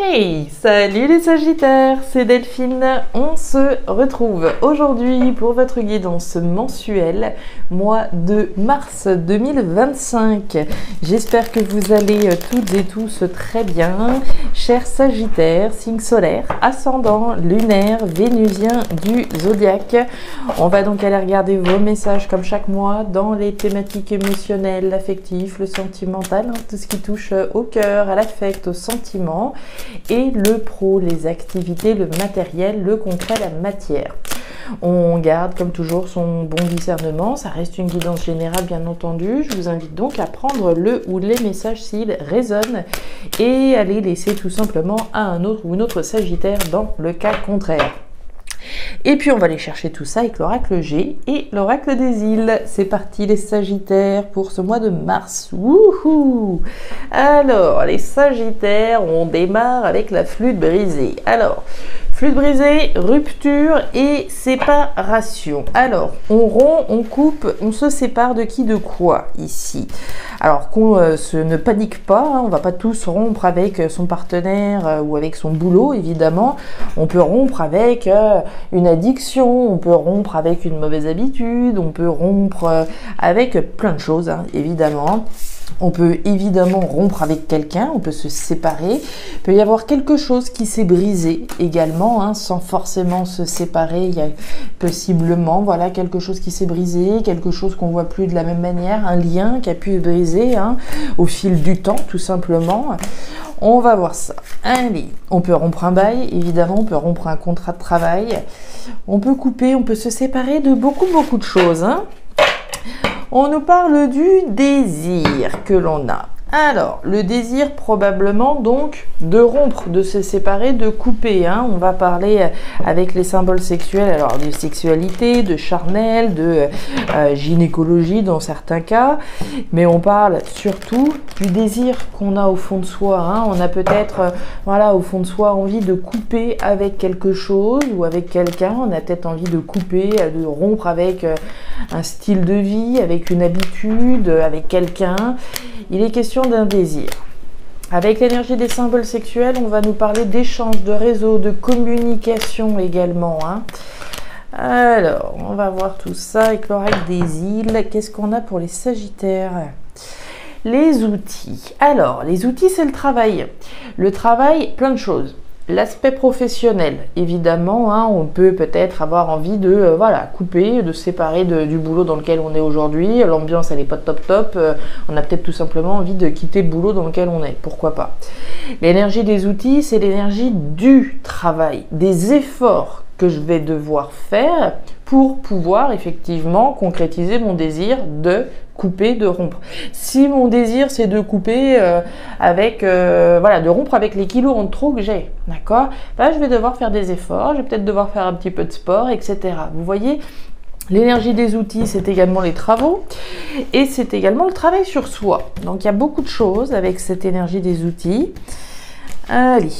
Hey, salut les Sagittaires, c'est Delphine. On se retrouve aujourd'hui pour votre guidance mensuelle, mois de mars 2025. J'espère que vous allez toutes et tous très bien. Chers Sagittaires, signe solaire, ascendant, lunaire, vénusien du zodiaque. On va donc aller regarder vos messages comme chaque mois dans les thématiques émotionnelles, l'affectif, le sentimental, tout ce qui touche au cœur, à l'affect, au sentiment. Et le pro, les activités, le matériel, le concret, la matière. On garde comme toujours son bon discernement, ça reste une guidance générale bien entendu. Je vous invite donc à prendre le ou les messages s'ils résonnent et à les laisser tout simplement à un autre ou une autre Sagittaire dans le cas contraire. Et puis on va aller chercher tout ça avec l'oracle G et l'oracle des îles. C'est parti les Sagittaires pour ce mois de mars. Wouhou! Alors les Sagittaires, on démarre avec la flûte brisée. Alors, flûte brisée, rupture et séparation. Alors, on rompt, on coupe, on se sépare de qui, de quoi ici? Alors qu'on ne panique pas, hein, on va pas tous rompre avec son partenaire ou avec son boulot, évidemment. On peut rompre avec une addiction, on peut rompre avec une mauvaise habitude, on peut rompre avec plein de choses, hein, évidemment. On peut évidemment rompre avec quelqu'un, on peut se séparer. Il peut y avoir quelque chose qui s'est brisé également, hein, sans forcément se séparer. Il y a possiblement voilà, quelque chose qui s'est brisé, quelque chose qu'on ne voit plus de la même manière, un lien qui a pu se briser hein, au fil du temps, tout simplement. On va voir ça. Allez, on peut rompre un bail, évidemment, on peut rompre un contrat de travail. On peut couper, on peut se séparer de beaucoup de choses, hein. On nous parle du désir que l'on a. Alors, le désir probablement donc de rompre, de se séparer, de couper. Hein. On va parler avec les symboles sexuels, alors de sexualité, de charnel, de gynécologie dans certains cas. Mais on parle surtout du désir qu'on a au fond de soi. Hein. On a peut-être, voilà, au fond de soi envie de couper avec quelque chose ou avec quelqu'un. On a peut-être envie de couper, de rompre avec un style de vie, avec une habitude, avec quelqu'un. Il est question d'un désir. Avec l'énergie des symboles sexuels, on va nous parler d'échanges, de réseaux, de communication également. Hein. Alors, on va voir tout ça avec l'oracle des îles. Qu'est-ce qu'on a pour les Sagittaires ? Les outils. Alors, les outils, c'est le travail. Le travail, plein de choses. L'aspect professionnel, évidemment, hein, on peut peut-être avoir envie de voilà, couper, de se séparer du boulot dans lequel on est aujourd'hui. L'ambiance, elle n'est pas top. On a peut-être tout simplement envie de quitter le boulot dans lequel on est. Pourquoi pas? L'énergie des outils, c'est l'énergie du travail, des efforts que je vais devoir faire pour pouvoir effectivement concrétiser mon désir de couper, de rompre. Si mon désir c'est de couper voilà, de rompre avec les kilos en trop que j'ai, d'accord, ben, je vais devoir faire des efforts, je vais peut-être devoir faire un petit peu de sport, etc. Vous voyez, l'énergie des outils, c'est également les travaux et c'est également le travail sur soi. Donc il y a beaucoup de choses avec cette énergie des outils. Allez,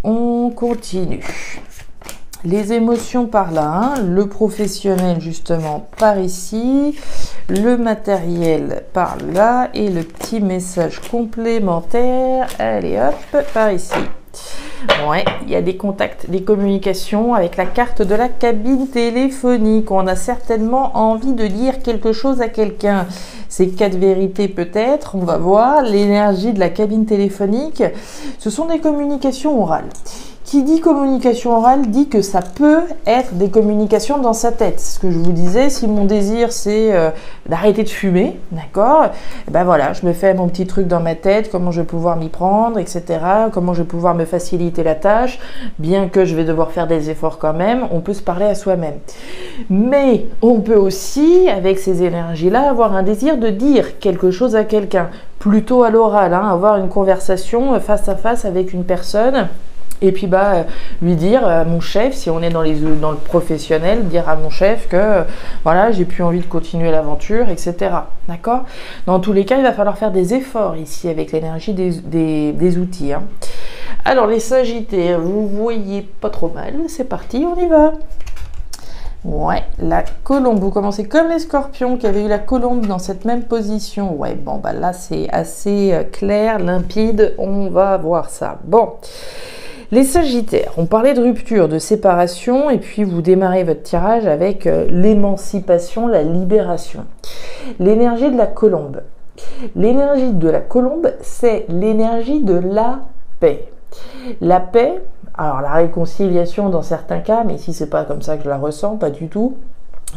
on continue. Les émotions par là, hein, le professionnel justement par ici, le matériel par là et le petit message complémentaire, allez hop, par ici. Ouais, il y a des contacts, des communications avec la carte de la cabine téléphonique. On a certainement envie de dire quelque chose à quelqu'un. C'est 4 vérités peut-être, on va voir. L'énergie de la cabine téléphonique, ce sont des communications orales. Qui dit communication orale dit que ça peut être des communications dans sa tête. Ce que je vous disais, si mon désir c'est d'arrêter de fumer, d'accord, ben voilà, je me fais mon petit truc dans ma tête, comment je vais pouvoir m'y prendre, etc. Comment je vais pouvoir me faciliter la tâche, bien que je vais devoir faire des efforts quand même, on peut se parler à soi-même. Mais on peut aussi, avec ces énergies-là, avoir un désir de dire quelque chose à quelqu'un, plutôt à l'oral, hein, avoir une conversation face à face avec une personne. Et puis lui dire à mon chef, si on est dans le professionnel, dire à mon chef que voilà, j'ai plus envie de continuer l'aventure, etc. D'accord? Dans tous les cas, il va falloir faire des efforts ici avec l'énergie des outils. Hein. Alors les Sagittaires, vous voyez pas trop mal, c'est parti, on y va. Ouais, la colombe, vous commencez comme les scorpions qui avaient eu la colombe dans cette même position. Ouais, bon, là c'est assez clair, limpide, on va voir ça. Bon. Les Sagittaires, on parlait de rupture, de séparation, et puis vous démarrez votre tirage avec l'émancipation, la libération. L'énergie de la colombe. L'énergie de la colombe, c'est l'énergie de la paix. La paix, alors la réconciliation dans certains cas, mais ici c'est pas comme ça que je la ressens, pas du tout.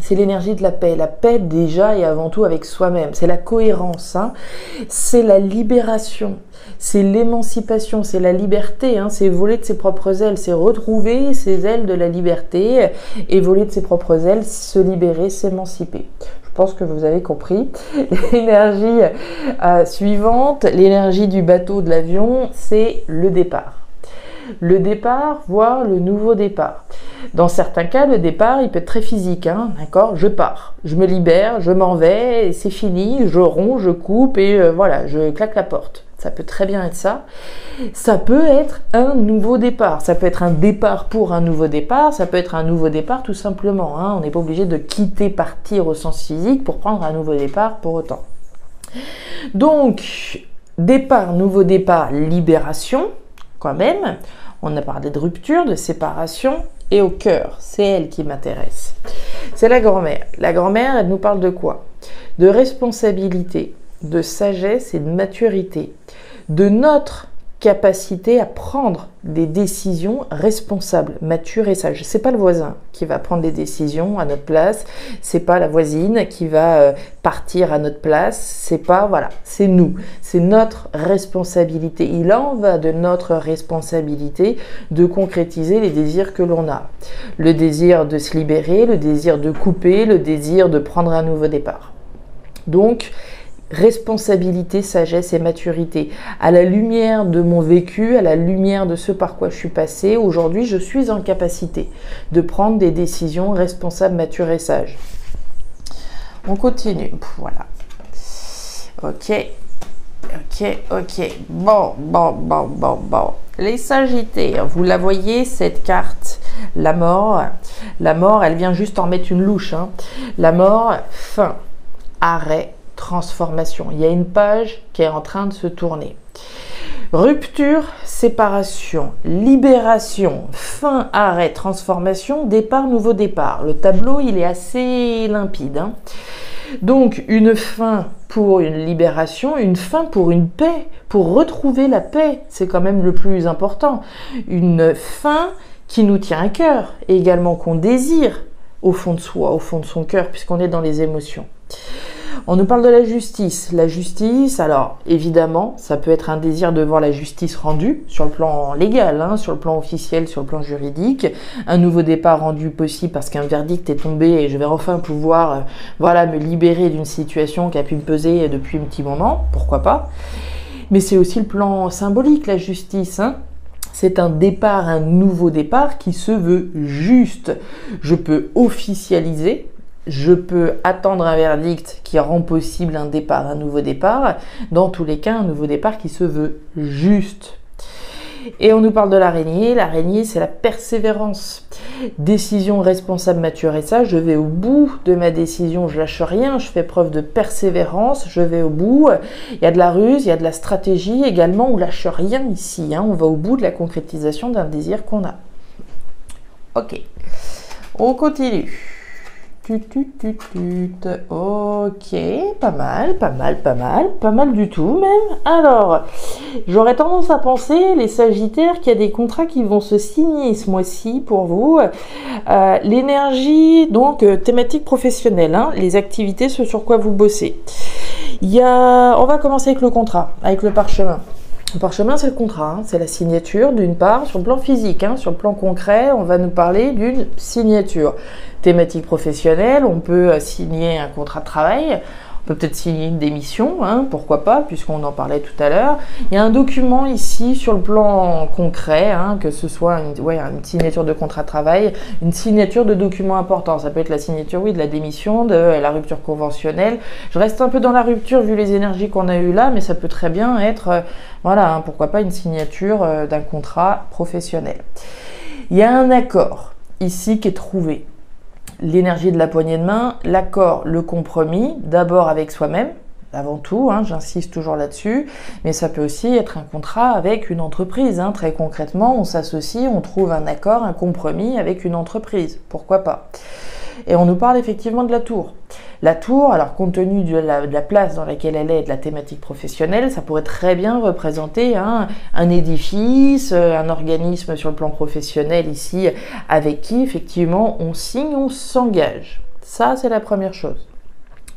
C'est l'énergie de la paix. La paix déjà et avant tout avec soi-même. C'est la cohérence, hein. C'est la libération, c'est l'émancipation, c'est la liberté, hein. C'est voler de ses propres ailes, c'est retrouver ses ailes de la liberté et voler de ses propres ailes, se libérer, s'émanciper. Je pense que vous avez compris. L'énergie suivante, l'énergie du bateau, de l'avion, c'est le départ. Le départ, voire le nouveau départ. Dans certains cas, le départ, il peut être très physique, hein, d'accord? Je pars, je me libère, je m'en vais, et c'est fini, je romps, je coupe et voilà, je claque la porte. Ça peut très bien être ça. Ça peut être un nouveau départ. Ça peut être un départ pour un nouveau départ. Ça peut être un nouveau départ tout simplement, hein. On n'est pas obligé de quitter, partir au sens physique pour prendre un nouveau départ pour autant. Donc, départ, nouveau départ, libération, quand même. On a parlé de rupture, de séparation et au cœur. C'est elle qui m'intéresse. C'est la grand-mère. La grand-mère, elle nous parle de quoi? De responsabilité, de sagesse et de maturité, de notre capacité à prendre des décisions responsables, matures et sages. C'est pas le voisin qui va prendre des décisions à notre place, c'est pas la voisine qui va partir à notre place, c'est pas, voilà, c'est nous, c'est notre responsabilité. Il en va de notre responsabilité de concrétiser les désirs que l'on a. Le désir de se libérer, le désir de couper, le désir de prendre un nouveau départ. Donc, responsabilité, sagesse et maturité. À la lumière de mon vécu, à la lumière de ce par quoi je suis passée, aujourd'hui, je suis en capacité de prendre des décisions responsables, matures et sages. On continue. Voilà. Ok. Bon. Les Sagittaires, vous la voyez, cette carte, la mort. La mort, elle vient juste en mettre une louche, hein. La mort, fin, arrêt, transformation. Il y a une page qui est en train de se tourner. Rupture, séparation, libération, fin, arrêt, transformation, départ, nouveau départ. Le tableau, il est assez limpide, hein. Donc, une fin pour une libération, une fin pour une paix, pour retrouver la paix. C'est quand même le plus important. Une fin qui nous tient à cœur et également qu'on désire au fond de soi, au fond de son cœur, puisqu'on est dans les émotions. On nous parle de la justice. La justice, alors évidemment, ça peut être un désir de voir la justice rendue sur le plan légal, hein, sur le plan officiel, sur le plan juridique. Un nouveau départ rendu possible parce qu'un verdict est tombé et je vais enfin pouvoir voilà, me libérer d'une situation qui a pu me peser depuis un petit moment, pourquoi pas. Mais c'est aussi le plan symbolique, la justice, hein. C'est un départ, un nouveau départ qui se veut juste. Je peux officialiser. Je peux attendre un verdict qui rend possible un départ, un nouveau départ. Dans tous les cas, un nouveau départ qui se veut juste. Et on nous parle de l'araignée. L'araignée, c'est la persévérance. Décision responsable, mature et sage. Je vais au bout de ma décision, je lâche rien. Je fais preuve de persévérance, je vais au bout. Il y a de la ruse, il y a de la stratégie également. On lâche rien ici, hein. On va au bout de la concrétisation d'un désir qu'on a. Ok, on continue. Ok, pas mal du tout même. Alors, j'aurais tendance à penser, les Sagittaires, qu'il y a des contrats qui vont se signer ce mois-ci pour vous. L'énergie, donc thématique professionnelle, hein, les activités, ce sur quoi vous bossez. On va commencer avec le contrat, avec le parchemin. Le parchemin, c'est le contrat, hein, c'est la signature d'une part, sur le plan physique, hein, sur le plan concret, on va nous parler d'une signature. Thématique professionnelle, on peut signer un contrat de travail, on peut peut-être signer une démission, hein, pourquoi pas, puisqu'on en parlait tout à l'heure. Il y a un document ici sur le plan concret, hein, que ce soit une signature de contrat de travail, une signature de document important. Ça peut être la signature, oui, de la démission, de la rupture conventionnelle. Je reste un peu dans la rupture vu les énergies qu'on a eues là, mais ça peut très bien être, voilà, hein, pourquoi pas une signature d'un contrat professionnel. Il y a un accord ici qui est trouvé. L'énergie de la poignée de main, l'accord, le compromis, d'abord avec soi-même, avant tout, hein, j'insiste toujours là-dessus, mais ça peut aussi être un contrat avec une entreprise. Hein. Très concrètement, on s'associe, on trouve un accord, un compromis avec une entreprise. Pourquoi pas? Et on nous parle effectivement de la tour. La tour, alors compte tenu de la place dans laquelle elle est et de la thématique professionnelle, ça pourrait très bien représenter un édifice, un organisme sur le plan professionnel ici, avec qui effectivement on signe, on s'engage. Ça, c'est la première chose.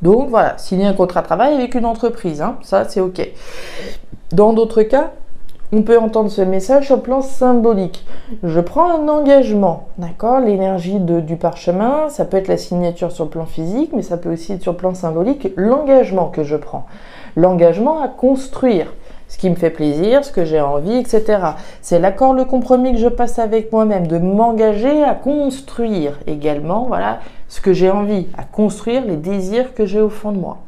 Donc voilà, signer un contrat de travail avec une entreprise, hein, ça c'est ok. Dans d'autres cas, on peut entendre ce message sur le plan symbolique. Je prends un engagement, d'accord? L'énergie du parchemin, ça peut être la signature sur le plan physique, mais ça peut aussi être sur le plan symbolique, l'engagement que je prends. L'engagement à construire ce qui me fait plaisir, ce que j'ai envie, etc. C'est l'accord, le compromis que je passe avec moi-même, de m'engager à construire également, voilà, ce que j'ai envie, à construire les désirs que j'ai au fond de moi.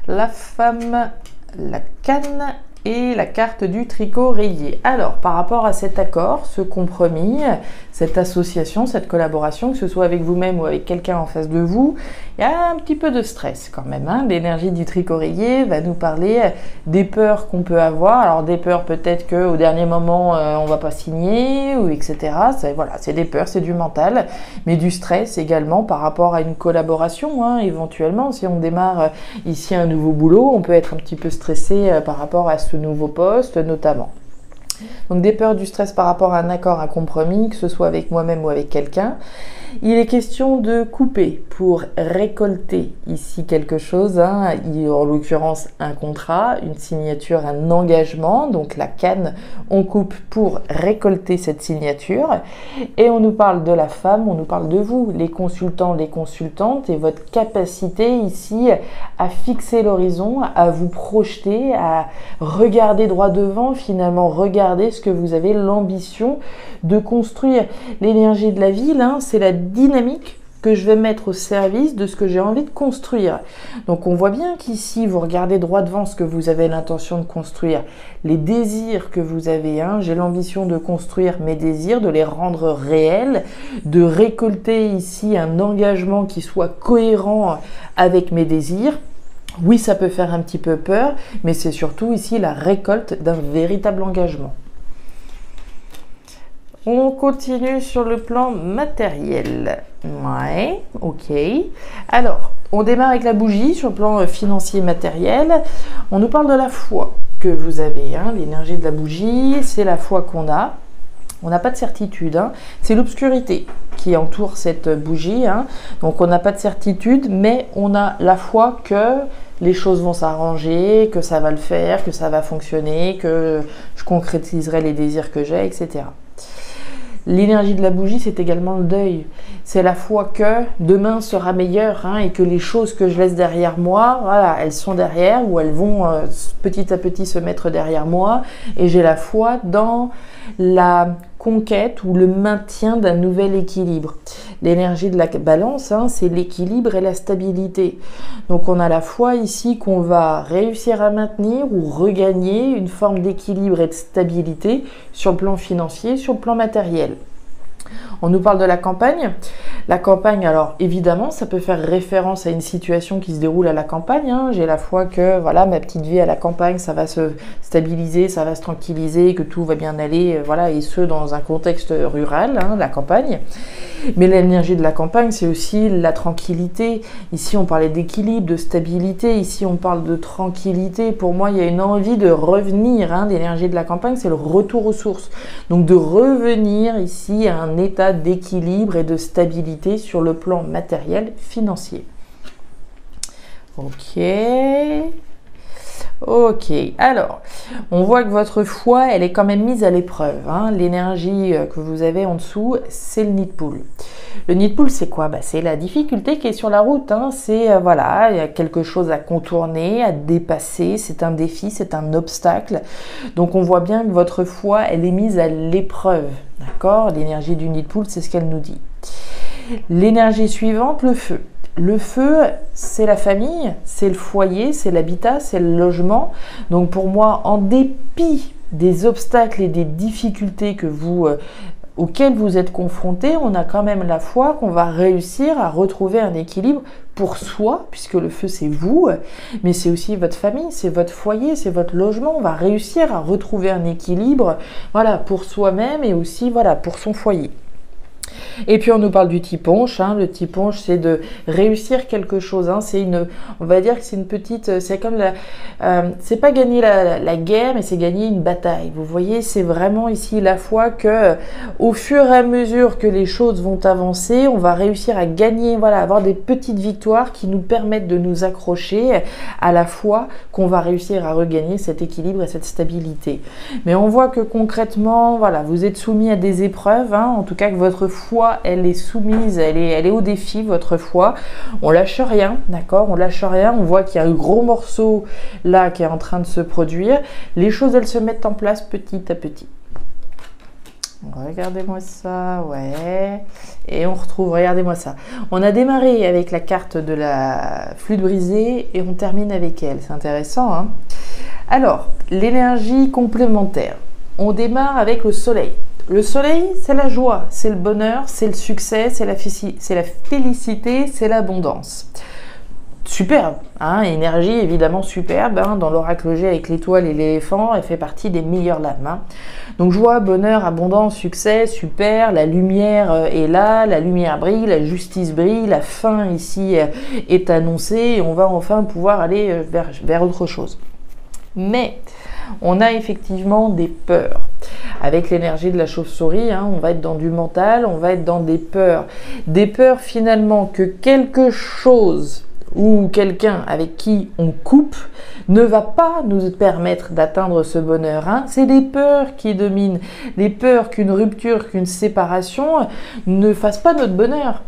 La femme, la canne et la carte du tricot rayé. Alors, par rapport à cet accord, ce compromis, cette association, cette collaboration, que ce soit avec vous-même ou avec quelqu'un en face de vous, il y a un petit peu de stress quand même. Hein. L'énergie du tricot rayé va nous parler des peurs qu'on peut avoir. Alors, des peurs peut-être qu'au dernier moment, on ne va pas signer, ou etc. Voilà, c'est des peurs, c'est du mental, mais du stress également par rapport à une collaboration. Hein, éventuellement, si on démarre ici un nouveau boulot, on peut être un petit peu stressé par rapport à ce nouveau poste notamment. Donc des peurs, du stress par rapport à un accord, un compromis, que ce soit avec moi-même ou avec quelqu'un. Il est question de couper pour récolter ici quelque chose, hein. En l'occurrence un contrat, une signature, un engagement. Donc la canne, on coupe pour récolter cette signature. Et on nous parle de la femme, on nous parle de vous, les consultants, les consultantes, et votre capacité ici à fixer l'horizon, à vous projeter, à regarder droit devant, finalement regarder ce que vous avez l'ambition de construire. L'énergie de la ville, hein, c'est la dynamique que je vais mettre au service de ce que j'ai envie de construire. Donc on voit bien qu'ici, vous regardez droit devant ce que vous avez l'intention de construire, les désirs que vous avez. Hein, j'ai l'ambition de construire mes désirs, de les rendre réels, de récolter ici un engagement qui soit cohérent avec mes désirs. Oui, ça peut faire un petit peu peur, mais c'est surtout ici la récolte d'un véritable engagement. On continue sur le plan matériel. Ouais, ok. Alors, on démarre avec la bougie sur le plan financier matériel. On nous parle de la foi que vous avez. Hein. L'énergie de la bougie, c'est la foi qu'on a. On n'a pas de certitude. Hein. C'est l'obscurité qui entoure cette bougie. Hein. Donc, on n'a pas de certitude, mais on a la foi que les choses vont s'arranger, que ça va le faire, que ça va fonctionner, que je concrétiserai les désirs que j'ai, etc. L'énergie de la bougie, c'est également le deuil. C'est la foi que demain sera meilleur, hein, et que les choses que je laisse derrière moi, voilà, elles sont derrière, ou elles vont petit à petit se mettre derrière moi. Et j'ai la foi dans la conquête ou le maintien d'un nouvel équilibre. L'énergie de la balance, hein, c'est l'équilibre et la stabilité. Donc on a la foi ici qu'on va réussir à maintenir ou regagner une forme d'équilibre et de stabilité sur le plan financier, sur le plan matériel. On nous parle de la campagne. La campagne, alors évidemment, ça peut faire référence à une situation qui se déroule à la campagne. Hein. J'ai la foi que voilà, ma petite vie à la campagne, ça va se stabiliser, ça va se tranquilliser, que tout va bien aller, voilà, et ce dans un contexte rural, hein, la campagne. Mais l'énergie de la campagne, c'est aussi la tranquillité. Ici, on parlait d'équilibre, de stabilité. Ici, on parle de tranquillité. Pour moi, il y a une envie de revenir. Hein. L'énergie de la campagne, c'est le retour aux sources. Donc, de revenir ici à un état d'équilibre et de stabilité sur le plan matériel, financier. Ok. Ok, alors, on voit que votre foi, elle est quand même mise à l'épreuve. Hein. L'énergie que vous avez en dessous, c'est le nid de poule. Le nid de poule, c'est quoi? C'est la difficulté qui est sur la route. Hein. C'est, voilà, il y a quelque chose à contourner, à dépasser. C'est un défi, c'est un obstacle. Donc, on voit bien que votre foi, elle est mise à l'épreuve. D'accord? L'énergie du nid de poule, c'est ce qu'elle nous dit. L'énergie suivante, le feu. Le feu, c'est la famille, c'est le foyer, c'est l'habitat, c'est le logement. Donc pour moi, en dépit des obstacles et des difficultés auxquelles vous êtes confrontés, on a quand même la foi qu'on va réussir à retrouver un équilibre pour soi, puisque le feu c'est vous, mais c'est aussi votre famille, c'est votre foyer, c'est votre logement. On va réussir à retrouver un équilibre, voilà, pour soi-même et aussi, voilà, pour son foyer. Et puis on nous parle du tiponche, hein. Le tiponche c'est de réussir quelque chose, hein. On va dire que c'est une petite, c'est comme c'est pas gagner la guerre, mais c'est gagner une bataille. Vous voyez, c'est vraiment ici la foi que au fur et à mesure que les choses vont avancer, on va réussir à gagner, voilà, avoir des petites victoires qui nous permettent de nous accrocher à la foi, qu'on va réussir à regagner cet équilibre et cette stabilité. Mais on voit que concrètement, voilà, vous êtes soumis à des épreuves, hein, en tout cas que votre foi, elle est soumise, elle est au défi, votre foi. On lâche rien, d'accord? On lâche rien. On voit qu'il y a un gros morceau là qui est en train de se produire. Les choses, elles se mettent en place petit à petit. Regardez-moi ça, ouais. Et on retrouve, regardez-moi ça. On a démarré avec la carte de la flûte brisée et on termine avec elle. C'est intéressant, hein? Alors, l'énergie complémentaire. On démarre avec le soleil. Le soleil, c'est la joie, c'est le bonheur, c'est le succès, c'est la félicité, c'est l'abondance. Superbe, hein, énergie évidemment superbe, hein, dans l'oracle G avec l'étoile et l'éléphant, elle fait partie des meilleures lames. Hein. Donc joie, bonheur, abondance, succès, super, la lumière est là, la lumière brille, la justice brille, la fin ici est annoncée et on va enfin pouvoir aller vers autre chose. Mais on a effectivement des peurs. Avec l'énergie de la chauve-souris, hein, on va être dans du mental, on va être dans des peurs. Des peurs finalement que quelque chose ou quelqu'un avec qui on coupe ne va pas nous permettre d'atteindre ce bonheur. Hein. C'est des peurs qui dominent, des peurs qu'une rupture, qu'une séparation ne fasse pas notre bonheur.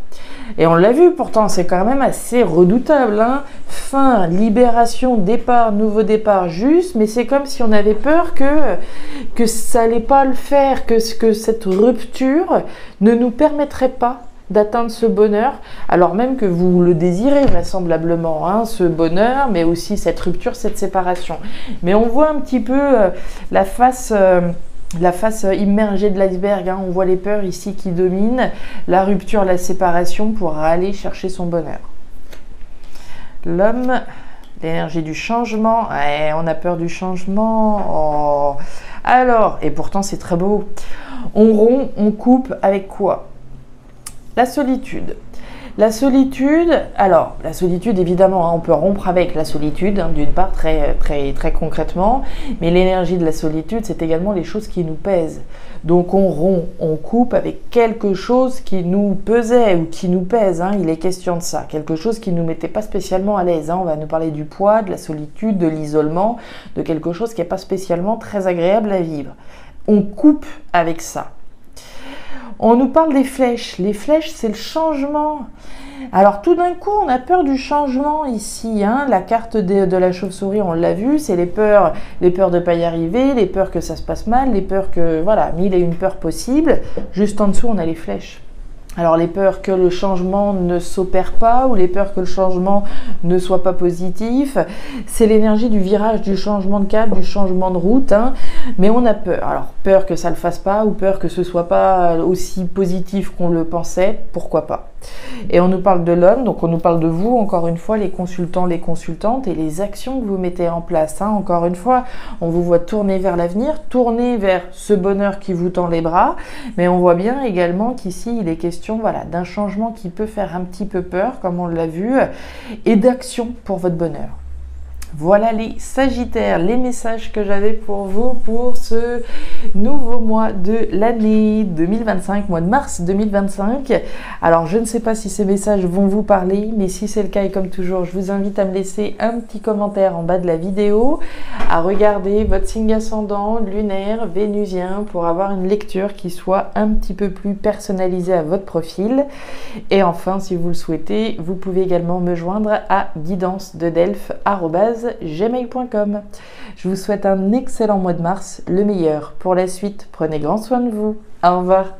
Et on l'a vu pourtant, c'est quand même assez redoutable. Hein. Fin, libération, départ, nouveau départ, juste, mais c'est comme si on avait peur que ça n'allait pas le faire, que cette rupture ne nous permettrait pas d'atteindre ce bonheur, alors même que vous le désirez vraisemblablement, hein, ce bonheur, mais aussi cette rupture, cette séparation. Mais on voit un petit peu la face immergée de l'iceberg, hein. On voit les peurs ici qui dominent, la rupture, la séparation pour aller chercher son bonheur. L'homme, l'énergie du changement, ouais, on a peur du changement. Oh. Alors, et pourtant c'est très beau, on rompt, on coupe avec quoi? La solitude. La solitude, alors la solitude évidemment, hein, on peut rompre avec la solitude, hein, d'une part très concrètement, mais l'énergie de la solitude, c'est également les choses qui nous pèsent. Donc on rompt, on coupe avec quelque chose qui nous pesait ou qui nous pèse, hein, il est question de ça, quelque chose qui ne nous mettait pas spécialement à l'aise. Hein, on va nous parler du poids, de la solitude, de l'isolement, de quelque chose qui n'est pas spécialement très agréable à vivre. On coupe avec ça. On nous parle des flèches. Les flèches, c'est le changement. Alors tout d'un coup, on a peur du changement ici. Hein. La carte de la chauve-souris, on l'a vu, c'est les peurs de ne pas y arriver, les peurs que ça se passe mal, les peurs que, voilà, mille et une peurs possibles. Juste en dessous, on a les flèches. Alors les peurs que le changement ne s'opère pas ou les peurs que le changement ne soit pas positif, c'est l'énergie du virage, du changement de cap, du changement de route, hein. Mais on a peur. Alors peur que ça ne le fasse pas ou peur que ce soit pas aussi positif qu'on le pensait, pourquoi pas. Et on nous parle de l'homme, donc on nous parle de vous, encore une fois, les consultants, les consultantes et les actions que vous mettez en place. Hein. Encore une fois, on vous voit tourner vers l'avenir, tourner vers ce bonheur qui vous tend les bras, mais on voit bien également qu'ici, il est question, voilà, d'un changement qui peut faire un petit peu peur, comme on l'a vu, et d'action pour votre bonheur. Voilà les Sagittaires, les messages que j'avais pour vous pour ce nouveau mois de l'année 2025, mois de mars 2025. Alors je ne sais pas si ces messages vont vous parler, mais si c'est le cas et comme toujours, je vous invite à me laisser un petit commentaire en bas de la vidéo, à regarder votre signe ascendant, lunaire, vénusien pour avoir une lecture qui soit un petit peu plus personnalisée à votre profil. Et enfin, si vous le souhaitez, vous pouvez également me joindre à guidance-de-delphes@gmail.com. Je vous souhaite un excellent mois de mars, le meilleur pour la suite. Prenez grand soin de vous. Au revoir.